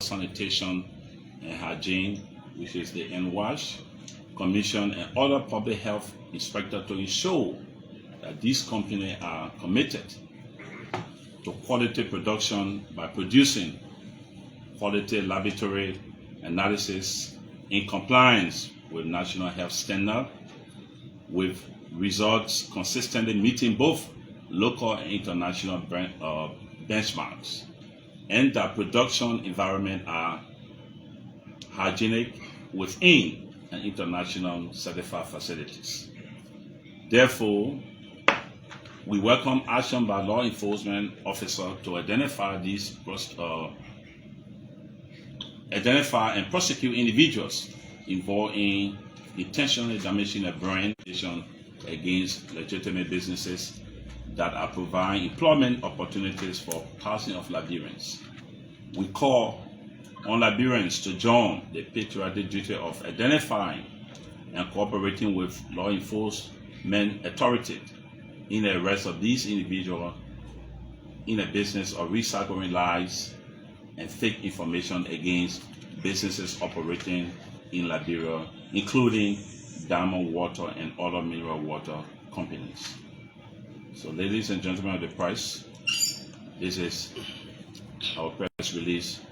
Sanitation and Hygiene, which is the NWASH, Commission, and other public health inspectors to ensure that these companies are committed to quality production by producing quality laboratory analysis in compliance with national health standards, with results consistently meeting both local and international benchmarks, and that production environment are hygienic within an international certified facilities. Therefore, we welcome action by law enforcement officers to identify and prosecute individuals involved in intentionally damaging a brand against legitimate businesses that are providing employment opportunities for thousands of Liberians. We call on Liberians to join the patriotic duty of identifying and cooperating with law enforcement authorities in the arrest of these individuals in a business of recycling lies and fake information against businesses operating in Liberia, including Diamond Water and other mineral water companies. So, ladies and gentlemen of the press, this is our press release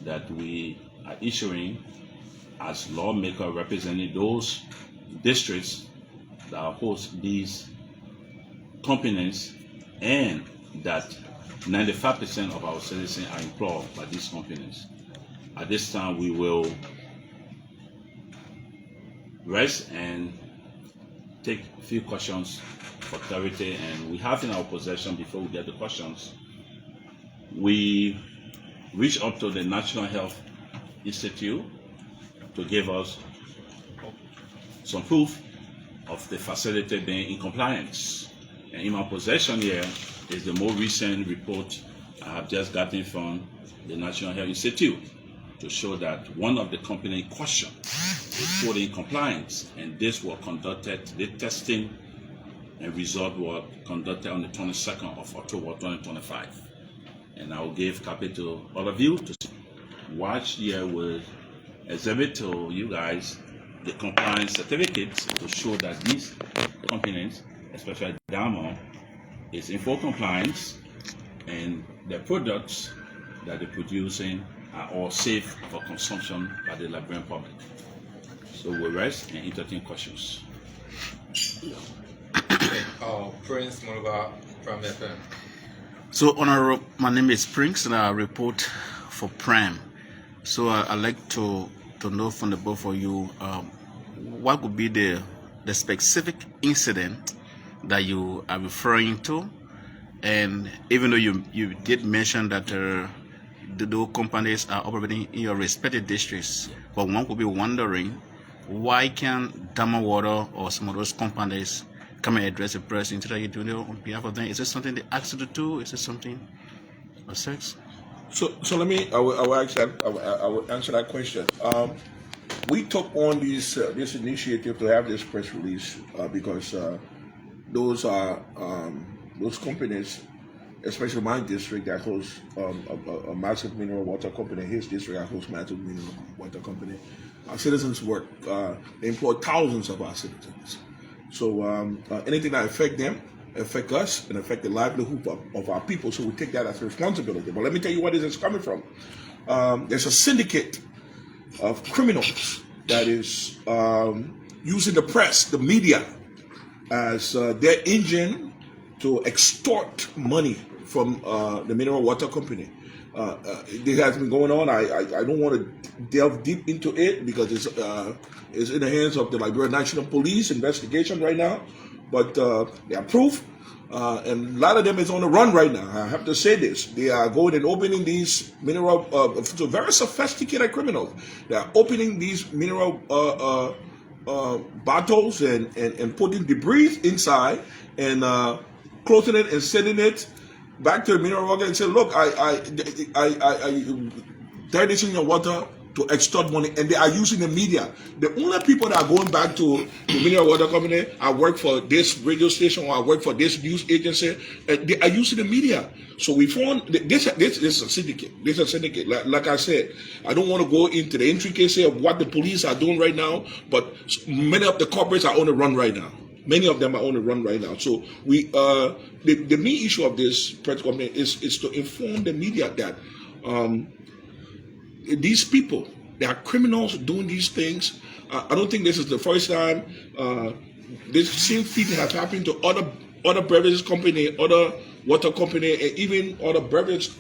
that we are issuing as lawmakers representing those districts that host these companies, and that 95% of our citizens are employed by these companies. At this time, we will rest and take a few questions for clarity, and we have in our possession, before we get the questions, we reached up to the National Health Institute to give us some proof of the facility being in compliance. And in my possession here is the more recent report I have just gotten from the National Health Institute to show that one of the company in question is fully in compliance, and this was conducted, the testing and result were conducted on the 22nd of October 2025. And I will give copy to all of you to watch here with exhibit to you guys the compliance certificates to show that these companies, especially Diamond, is in full compliance and the products that they're producing are all safe for consumption by the Liberian public. So we'll rest and entertain questions. Prince Monoga from FM. So, Honorable, my name is Prince, and I report for Prime. So, I'd like to know from the both of you what would be the specific incident that you are referring to, and even though you did mention that those companies are operating in your respective districts, but one could be wondering why can't Diamond Water or some of those companies come and address the press instead of you doing it on behalf of them? Is this something they asked you to do? Is this something or sex? So let me. I will answer that question. We took on this initiative to have this press release because those are those companies, especially my district that hosts a massive mineral water company. His district that hosts massive mineral water company. Our citizens work. They employ thousands of our citizens. So anything that affect them, affect us, and affect the livelihood of our people. So we take that as a responsibility. But let me tell you where this is coming from. There's a syndicate of criminals that is using the press, the media, as their engine to extort money from the mineral water company. This has been going on. I don't want to delve deep into it because it's in the hands of the Liberia National Police investigation right now. But they are proof, and a lot of them is on the run right now. I have to say this: they are going and opening these mineral, so very sophisticated criminals. They are opening these mineral bottles and putting debris inside and closing it and sending it back to the mineral water and say, look, I dirty this in your water. to extort money, and they are using the media. The only people that are going back to the mineral water company, I work for this radio station or I work for this news agency, they are using the media. So we found this is a syndicate. This is a syndicate. Like I said, I don't want to go into the intricacy of what the police are doing right now, but many of the corporates are on the run right now. Many of them are on the run right now. So we the main issue of this press company is to inform the media that these people, they are criminals doing these things. I don't think this is the first time this same thing has happened to other beverage company, other water company, and even other beverage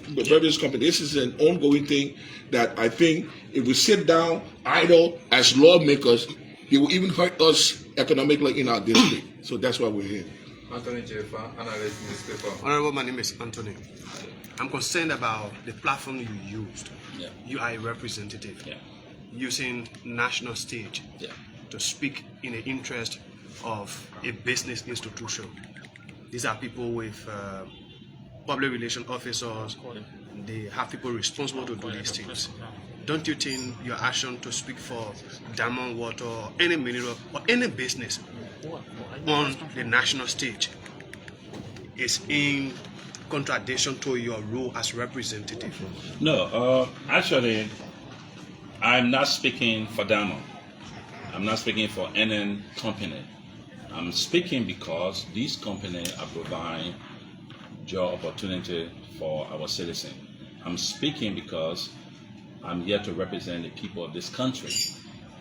company. This is an ongoing thing that I think if we sit down idle as lawmakers, it will even hurt us economically in our district. So that's why we're here. Anthony Jeffa, analyst newspaper. Honorable, my name is Anthony. I'm concerned about the platform you used. Yeah. You are a representative. Yeah. Using national stage Yeah. to speak in the interest of a business institution. These are people with public relation officers. They have people responsible to do these things. Don't you think your action to speak for Diamond Water or any mineral or any business on the national stage is in contradiction to your role as representative? No, actually, I'm not speaking for Diamond. I'm not speaking for any company. I'm speaking because these companies are providing job opportunity for our citizens. I'm speaking because I'm here to represent the people of this country.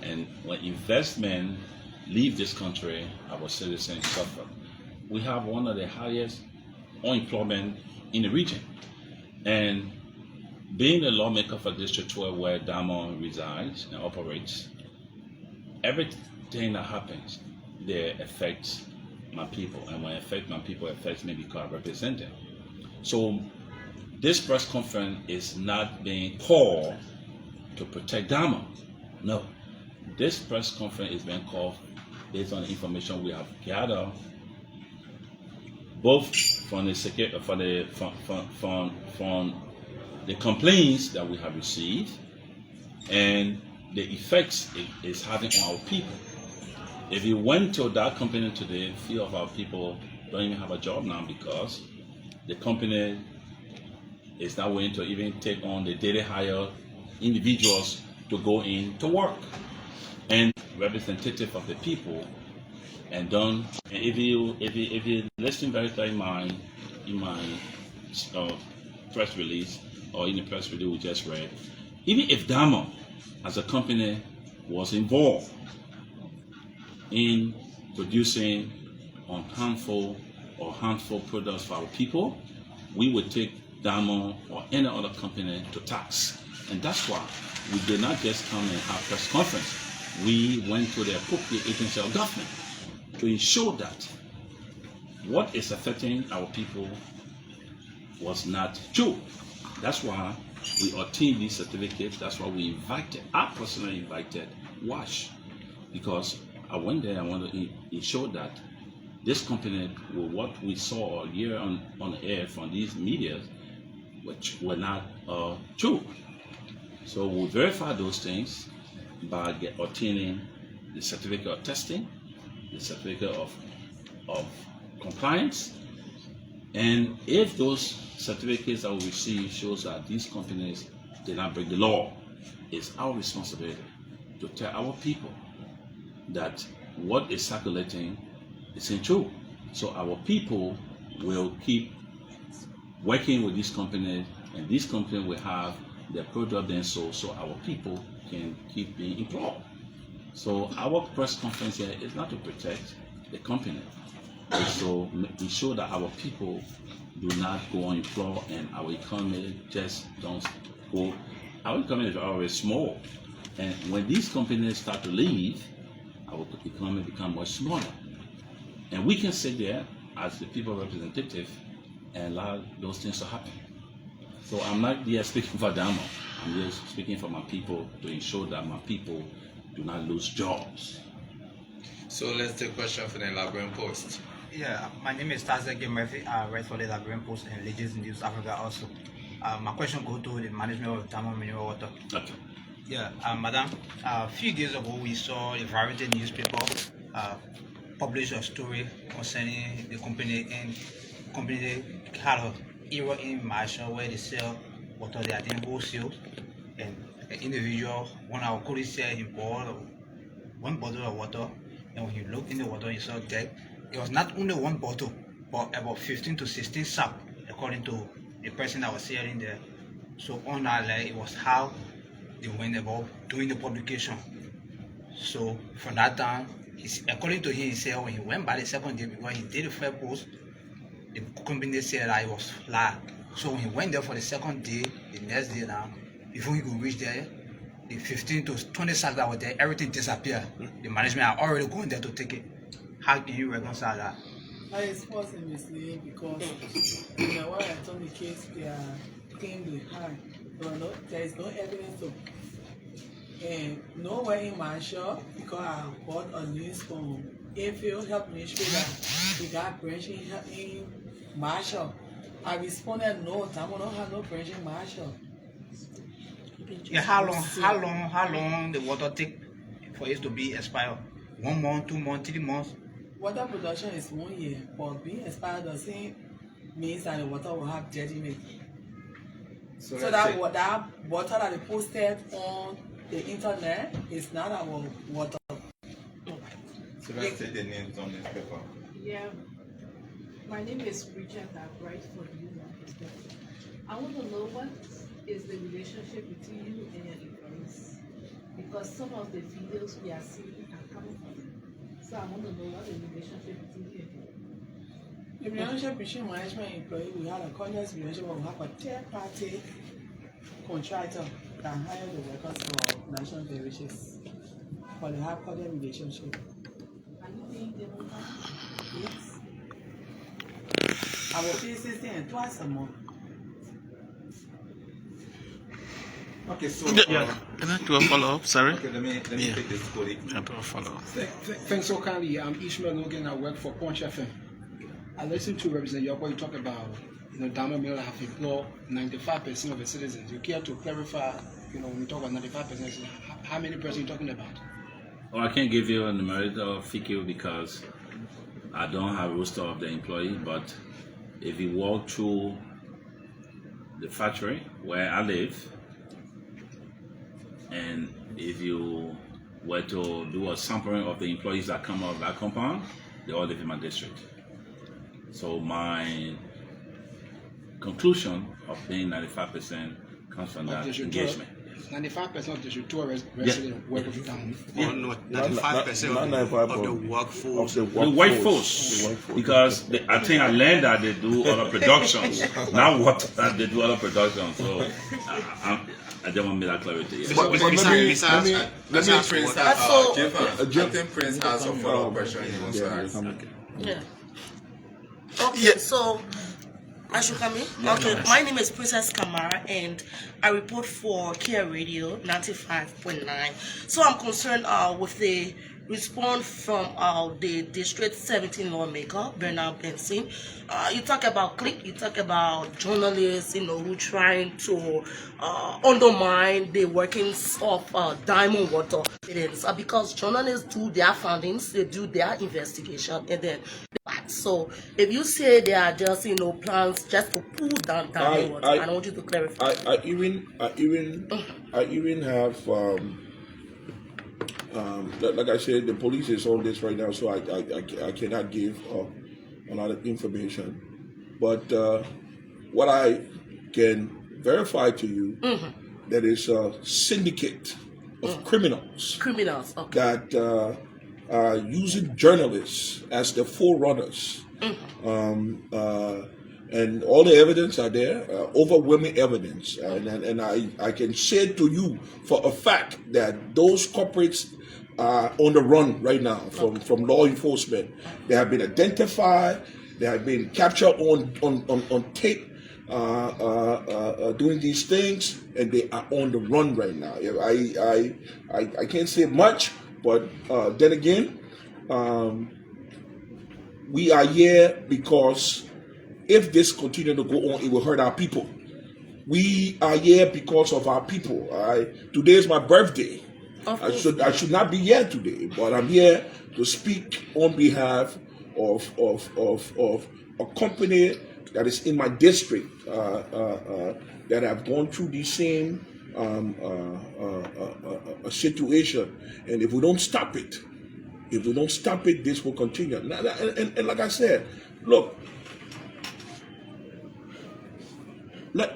And when investment leave this country, our citizens suffer. We have one of the highest unemployment in the region. And being a lawmaker for District 12 where Diamond resides and operates, everything that happens there affects my people. And when it affects my people, it affects me because I represent them. So this press conference is not being called to protect Diamond. No. This press conference is being called based on the information we have gathered, both from the from the complaints that we have received and the effects it is having on our people. If you went to that company today, few of our people don't even have a job now because the company is not willing to even take on the daily hire individuals to go in to work. And representative of the people, and if you listen very clearly in my press release or in the press release we just read, even if Diamond as a company was involved in producing harmful products for our people, we would take Diamond or any other company to tax. And that's why we did not just come and have press conference. We went to the appropriate agency of government to ensure that what is affecting our people was not true. That's why we obtained these certificates. That's why I personally invited WASH, because I went there and wanted to ensure that this company, with what we saw here on air from these media, which were not true. So we verify those things by obtaining the certificate of testing, the certificate of compliance, and if those certificates that we receive shows that these companies did not break the law, it's our responsibility to tell our people that what is circulating isn't true. So our people will keep working with these companies, and these companies will have their product then sold, so our people can keep being employed. So our press conference here is not to protect the company, it's to ensure that our people do not go unemployed and our economy just don't go. Our economy is always small, and when these companies start to leave, our economy becomes much smaller. And we can sit there as the people representative and allow those things to happen. So I'm not here speaking for Diamond. I'm just speaking for my people to ensure that my people do not lose jobs. So let's take a question from the Liberian Post. Yeah, my name is Tazeghi Murphy. I write for the Liberian Post and Legends News Africa also. My question goes to the management of Diamond Mineral Water. Okay. Yeah, madam, a few days ago we saw a Variety newspaper publish a story concerning the company, and company had a error in marshal where they sell water they are doing wholesale, and an individual, one of our colleagues said he bought one bottle of water, and when he looked in the water he saw that it was not only one bottle but about 15 to 16 sap, according to the person that was selling there. So on that, like, it was how they went about doing the publication. So from that time, according to him, he said when he went by the second day, because he did the first post, the company said that it was flat. So when he went there for the second day, the next day now, before he could reach there, the 15 to 20 sacks that were there, everything disappeared. The management had already gone there to take it. How can you reconcile that? That is false and misleading because in the one I told the case, they are claiming the high. There is no evidence to and nowhere in Marshall because I bought a news from Afield Health Ministry that we got branch in Marshall. I responded no, I don't have no branch in Marshall. Yeah, how long the water take for it to be expired? 1 month, 2 months, 3 months? Water production is 1 year, but being expired doesn't mean that the water will have debt in it. So that water that they posted on the internet is not our water. So let's say the names on this paper. Yeah, my name is Richard. I write for the Human Perspective. I want to know what is the relationship between you and your employees, because some of the videos we are seeing are coming from them. So I want to know what the relationship between you and them. The relationship between management and employee, we have a contract relationship where we have a third-party contractor that hire the workers for national territories. But they have cordial relationship. Are you paying them on time? Yes. I will pay 16 and twice a month. Okay, so Can I do a follow up? Sorry. okay, let me take this colleague. Can I do a follow up? Thanks so kindly. I'm Ishmael Logan. I work for Punch FM. I listened to Representative Yogbor. You talk about, Diamond Mill have employed 95% of the citizens. You care to clarify, when you talk about 95%, how many percent are you talking about? Well, I can't give you a numerical figure because I don't have a roster of the employee, but if you walk through the factory where I live, and if you were to do a sampling of the employees that come out of that compound, they all live in my district. So my conclusion of being 95% comes from that engagement. 95% of the tourist residents work with town. Or not 95% of the workforce. The workforce, because I think I learned that they do other productions. Now what they do other productions. So I don't want to make that clarity. Yes. Let me Prince I think Prince has a follow-up question he wants to ask. Yeah. Okay, so I should come in? Okay, my name is Princess Kamara and I report for Kia Radio 95.9. So I'm concerned with the response from the District 17 lawmaker, Bernard Benson. You talk about click, you talk about journalists, who trying to undermine the workings of Diamond Water. It is because journalists do their findings, they do their investigation, and then so if you say there are just plans just to pull down Diamond Water, I want you to clarify. I even have like I said, the police is on this right now, so I cannot give a lot of information. But what I can verify to you, that is a syndicate of criminals okay. that are using journalists as the forerunners. And all the evidence are there, overwhelming evidence. And I can say to you for a fact that those corporates are on the run right now from law enforcement. They have been identified, they have been captured on tape doing these things, and they are on the run right now. I can't say much, but then again, we are here because if this continues to go on, it will hurt our people. we are here because of our people. Today is my birthday. I should not be here today, but I'm here to speak on behalf of a company that is in my district that have gone through the same situation. And if we don't stop it, this will continue. And like I said, look, let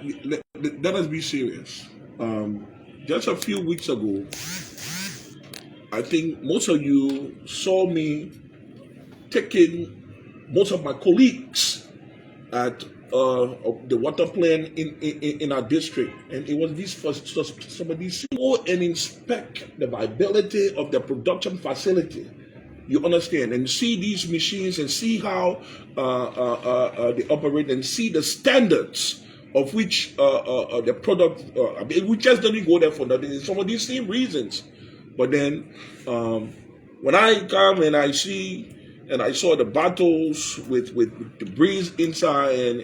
us be serious. Just a few weeks ago, I think most of you saw me taking most of my colleagues at the water plant in our district, and it was this for somebody to go and inspect the viability of the production facility. You understand, and see these machines and see how they operate and see the standards of which the product. I mean, we just didn't go there for nothing. Some of these same reasons. But then, when I come and I see, and I saw the bottles with debris inside, and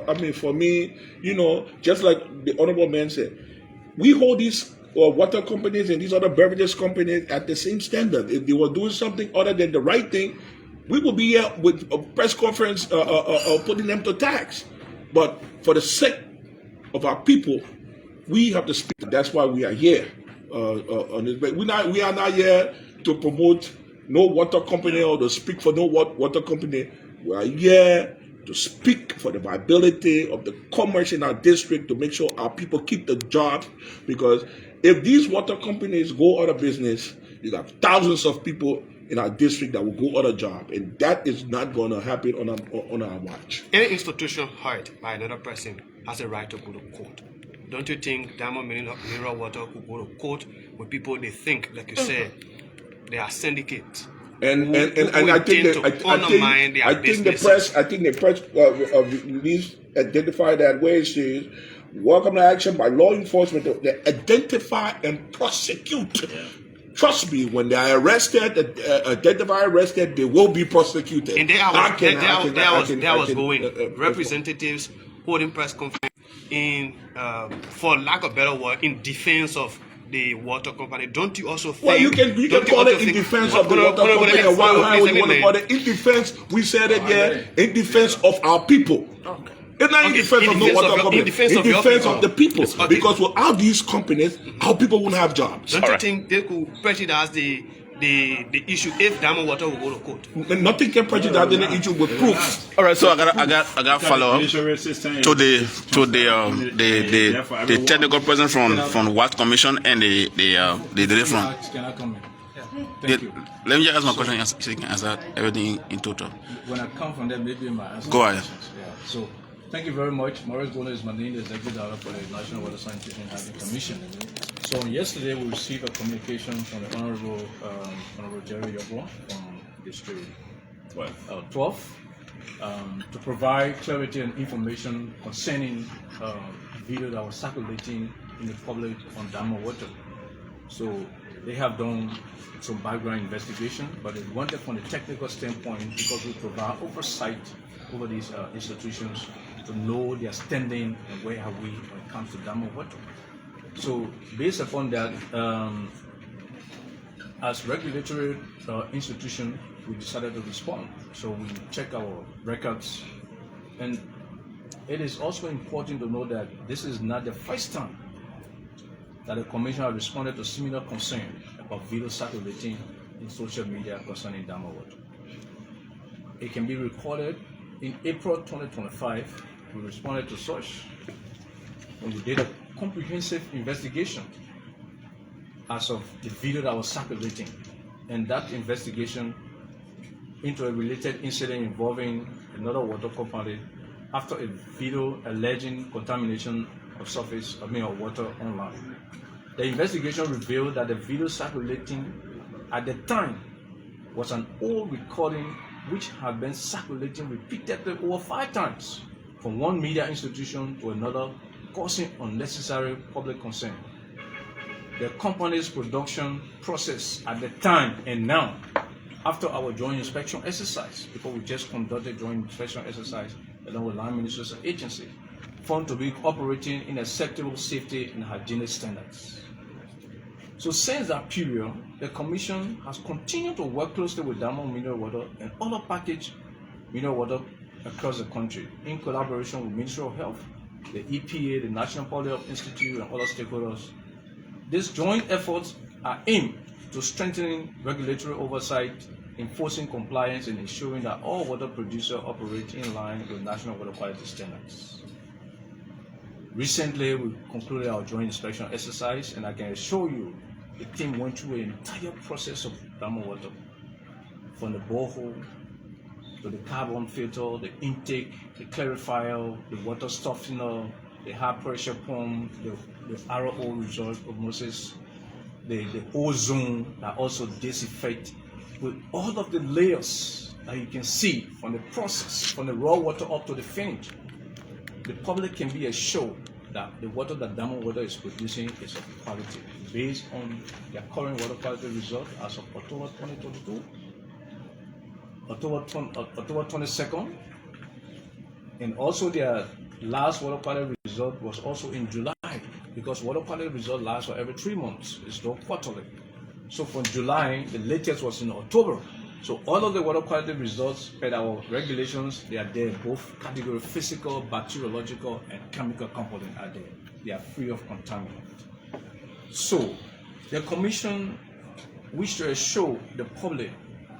I mean, for me, you know, just like the honorable man said, we hold these water companies and these other beverages companies at the same standard. If they were doing something other than the right thing, we would be here with a press conference putting them to tax. But for the sake of our people, we have to speak. That's why we are here. On this. But we are not here to promote no water company or to speak for no water company. We are here to speak for the viability of the commerce in our district, to make sure our people keep the jobs. Because if these water companies go out of business, you have thousands of people in our district that will go out of job, and that is not going to happen on our watch. Any institution hurt by another person has a right to go to court. Don't you think Diamond Mineral Water could go to court with people they think, like you said, they are syndicates? And I think the press release identified that way. It says, welcome action by law enforcement to identify and prosecute. Yeah. Trust me, when they are arrested, arrested, they will be prosecuted. And there was going representatives holding press conference in, for lack of better word, in defense of the water company. Don't you also think? Well, you can call it in defense of the water company. Why would you want to call it in defense? We said it here, in defense of our people. Okay. It's not in defense of no water company. In defense of the people. Because without these companies, our people won't have jobs. Don't you think they could prejudice the issue if Diamond Water will go to court? Nothing can prejudice the issue with proof. All right, so I got follow up to the technical person from Water Commission and the from. Can I come in? Thank you. Let me just ask my question so you can answer everything in total. When I come from there, maybe my answer. Go ahead. Yeah. So, thank you very much. Maurice Bono is my name, the Executive Director for the National Water Sanitation and Hygiene Commission. So, yesterday we received a communication from the Honorable Jerry Yogbor from District 12 to provide clarity and information concerning video that was circulating in the public on Diamond Water. So, they have done some background investigation, but they wanted from the technical standpoint, because we provide oversight over these institutions, to know their standing and where are we when it comes to Diamond Water. So based upon that, as regulatory institution, we decided to respond. So we check our records, and it is also important to know that this is not the first time that the Commission has responded to similar concern about video circulating in social media concerning Diamond Water. It can be recorded. In April 2025, we responded to such when we did a comprehensive investigation as of the video that was circulating, and that investigation into a related incident involving another water company after a video alleging contamination of of water online. The investigation revealed that the video circulating at the time was an old recording which had been circulating repeatedly over 5 times from one media institution to another, causing unnecessary public concern. The company's production process at the time and now, after our joint inspection exercise, because we just conducted joint inspection exercise along with Land Ministerial Agency, found to be operating in acceptable safety and hygienic standards. So since that period, the Commission has continued to work closely with Diamond Mineral Water and other packaged mineral water across the country in collaboration with Ministry of Health, the EPA, the National Public Health Institute, and other stakeholders. These joint efforts are aimed to strengthening regulatory oversight, enforcing compliance, and ensuring that all water producers operate in line with national water quality standards. Recently, we concluded our joint inspection exercise, and I can assure you the team went through an entire process of Diamond Water, from the borehole to the carbon filter, the intake, the clarifier, the water softener, the high pressure pump, the RO result osmosis, the ozone that also disinfect, with all of the layers that you can see from the process, from the raw water up to the finish. The public can be assured that the water that Diamond Water is producing is of quality based on their current water quality result as of October 2022, October 22nd, and also their last water quality result was also in July, because water quality result lasts for every 3 months. It's not quarterly. So from July, the latest was in October. So all of the water quality results per our regulations, they are there, both category physical, bacteriological, and chemical component are there. They are free of contaminant. So the Commission wishes to assure the public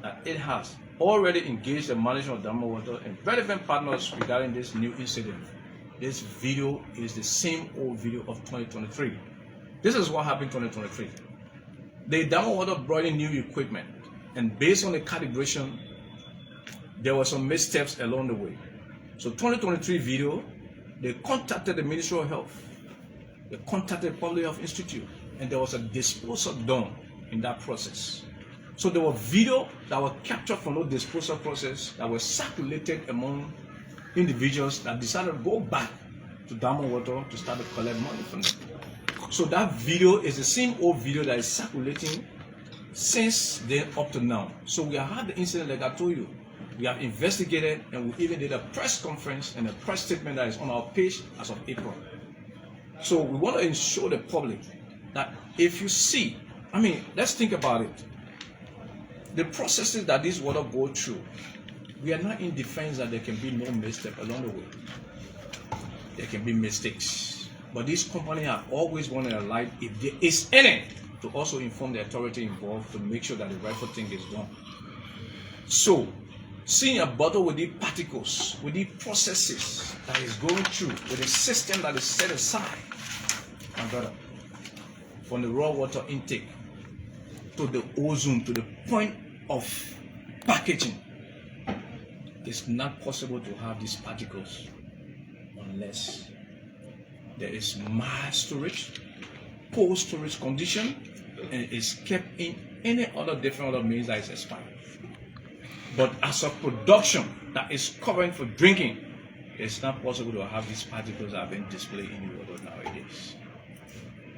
that it has already engaged the management of Diamond Water and relevant partners regarding this new incident. This video is the same old video of 2023. This is what happened in 2023. The Diamond Water brought in new equipment, and based on the calibration, there were some missteps along the way. So 2023 video, they contacted the Ministry of Health, they contacted the Public Health Institute, and there was a disposal done in that process. So there were video that were captured from those disposal process that were circulated among individuals that decided to go back to Diamond Water to start to collect money from them. So that video is the same old video that is circulating since then up to now. So we have had the incident like I told you. We have investigated, and we even did a press conference and a press statement that is on our page as of April. So we want to ensure the public that if you see, let's think about it. The processes that this water go through, we are not in defense that there can be no mistake along the way. There can be mistakes. But this company have always wanted a light, if there is any, to also inform the authority involved to make sure that the rightful thing is done. So, seeing a bottle with these particles, with these processes that is going through, with a system that is set aside, my brother, from the raw water intake to the ozone, to the point of packaging, it's not possible to have these particles unless there is mild storage, cold storage condition, and it's kept in any other different other means that is expired. But as a production that is current for drinking, it's not possible to have these particles that have been displayed in the water nowadays.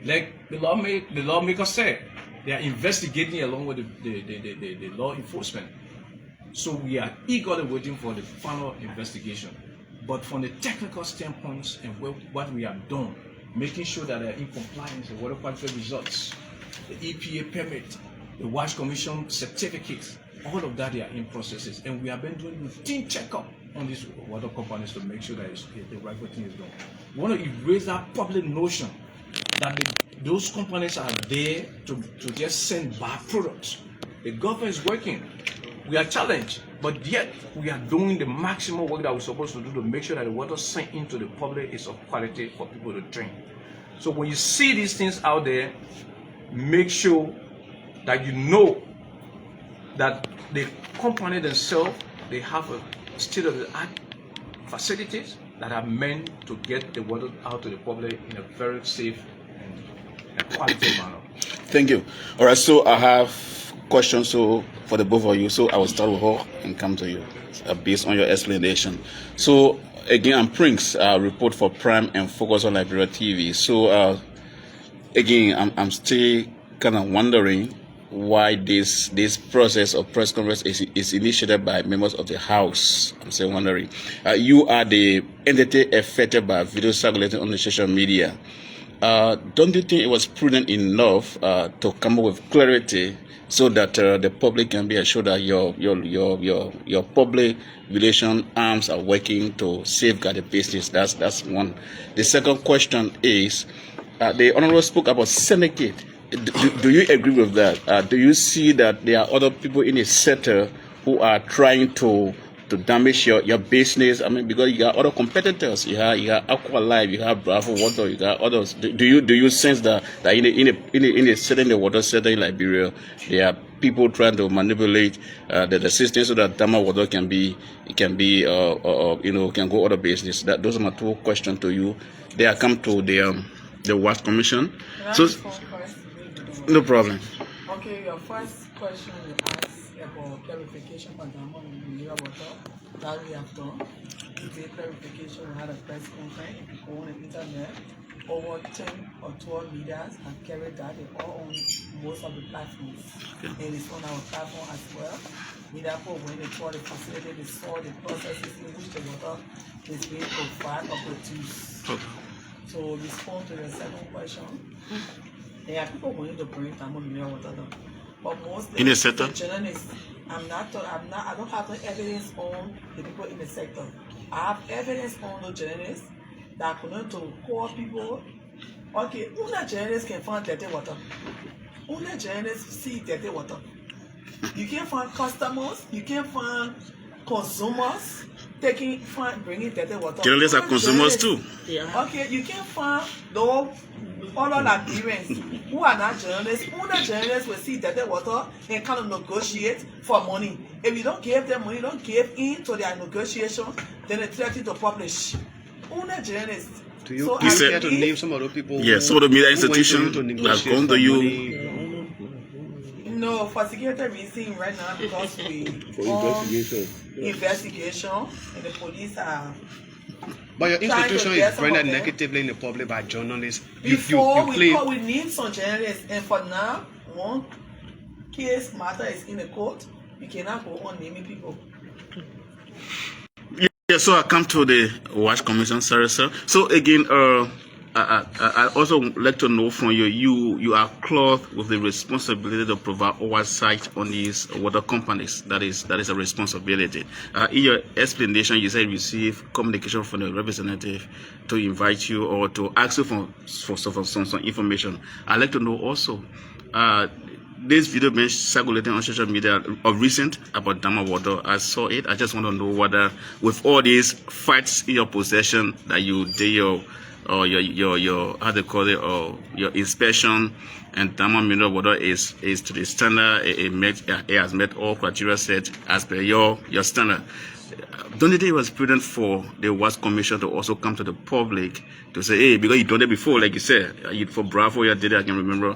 Like the lawmaker said, they are investigating along with the law enforcement. So we are eagerly waiting for the final investigation. But from the technical standpoints and what we have done, making sure that they are in compliance with water quality results, the EPA permit, the Wash Commission certificates, all of that they are in processes. And we have been doing routine checkup on these water companies to make sure that the right thing is done. We want to erase that public notion that those companies are there to just send bad products. The government is working. We are challenged, but yet we are doing the maximum work that we're supposed to do to make sure that the water sent into the public is of quality for people to drink. So when you see these things out there, make sure that you know that the company themselves, they have a state-of-the-art facilities that are meant to get the water out to the public in a very safe and quality manner. Thank you. All right, so I have questions for the both of you. So I will start with her and come to you based on your explanation. So again, I'm Prince, report for Prime and Focus on Liberia TV. So again, I'm still kind of wondering why this process of press conference is initiated by members of the House. I'm still wondering. You are the entity affected by video circulating on the social media. Don't you think it was prudent enough to come up with clarity so that the public can be assured that your public relation arms are working to safeguard the business? That's one. The second question is, the Honorable spoke about syndicate. Do you agree with that? Do you see that there are other people in the sector who are trying to damage your business? I mean, because you got other competitors, you have Aqua Life, you have Bravo Water, you got others. Do you sense that in the setting, the water sector in Liberia, there are people trying to manipulate the system so that Dama Water can go other business? Those are my two questions to you. They are come to the WAS Commission. So, no problem. Okay, your first question you asked about clarification for Dama Water that we have done. We did clarification, we had a press conference on the internet. Over 10 or 12 leaders have carried that. They all own most of the platforms. And it's on our platform as well. We therefore, when they tour the facility, they saw the processes in which the water is being provided or produced. So respond to your second question. There are people going to bring thermometer water down. But most in the sector, journalists, I don't have no evidence on the people in the sector. I have evidence on the journalists that are going to call people. Okay, only journalists can find dirty water. Only journalists see dirty water. You can't find customers, you can't find consumers bringing dirty water. Journalists are consumers too. Yeah. Okay, you can't find those other Liberians who are not journalists. Only journalists will see dirty water and kind of negotiate for money. If you don't give them money, you don't give in to their negotiation, then they threaten to publish. Only journalists. Do you care to name some of the people? Yeah, some of the media institutions that come to you. No, for security reasons right now, because we investigation and the police are. But your institution is rendered negatively in the public by journalists. Before we need some journalists, and for now, one case matter is in the court. We cannot go on naming people. Yeah, so I come to the WAS Commission, sir. So again, I also like to know from you, you are clothed with the responsibility to provide oversight on these water companies. That is a responsibility. In your explanation, you said you received communication from the representative to invite you or to ask you for some information. I'd like to know also, this video been circulating on social media of recent about Dama Water. I saw it. I just want to know whether, with all these facts in your possession, that you did your how they call it, or your inspection, and Dama mineral water is to the standard. It has met all criteria set as per your standard. Don't you think it was prudent for the WAS Commission to also come to the public to say, hey, because you done it before, like you said, for Bravo, you did it, I can remember.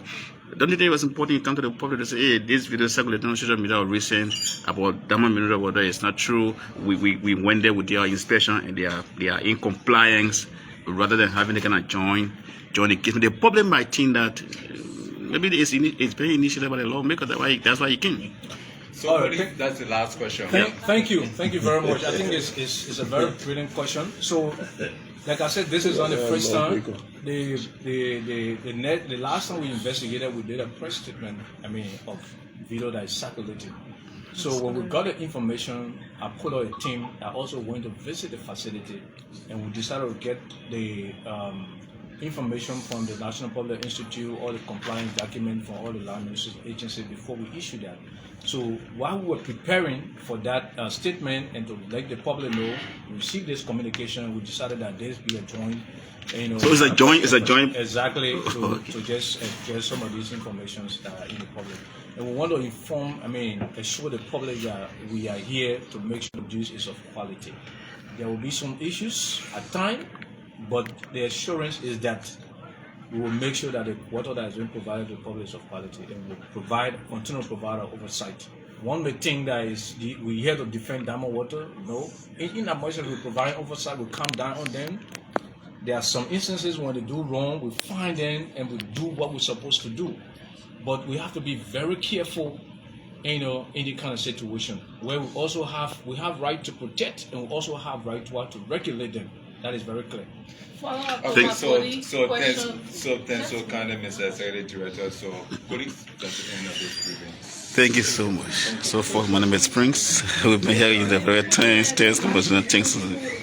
Don't you think it was important you come to the public to say, hey, this video circulating on social media recent about Dama mineral water is not true. We went there with their inspection and they are in compliance, rather than having to kind of join the case. The problem might think that maybe it's very initiated by the lawmaker. That's why he came. So that's the last question. Thank you very much. I think it's a very brilliant question. So, like I said, this is on the first time. The last time we investigated, we did a press statement. Of video that is circulating. So when we got the information, I put out a team that also went to visit the facility, and we decided to get the information from the National Public Institute, all the compliance documents from all the land use agencies before we issue that. So while we were preparing for that statement and to let the public know, we received this communication, we decided that this be a joint. So it's a joint. Exactly, to just get some of these informations in the public. And we want to inform, assure the public that we are here to make sure the juice is of quality. There will be some issues at times, but the assurance is that we will make sure that the water that is being provided to the public is of quality, and we will continue to provide oversight. One may think that we're here to defend Dama Water. No. In as much as we provide oversight, we come down on them. There are some instances when they do wrong, we find them and we do what we're supposed to do. But we have to be very careful, in the kind of situation where we have right to protect and we also have right to regulate them. That is very clear. Okay, so kind of Mr. Secretary Director, so police, that's the end of this briefing. Thank you so much. So far, my name is Springs. We've been here in the very tense conversation. Thanks.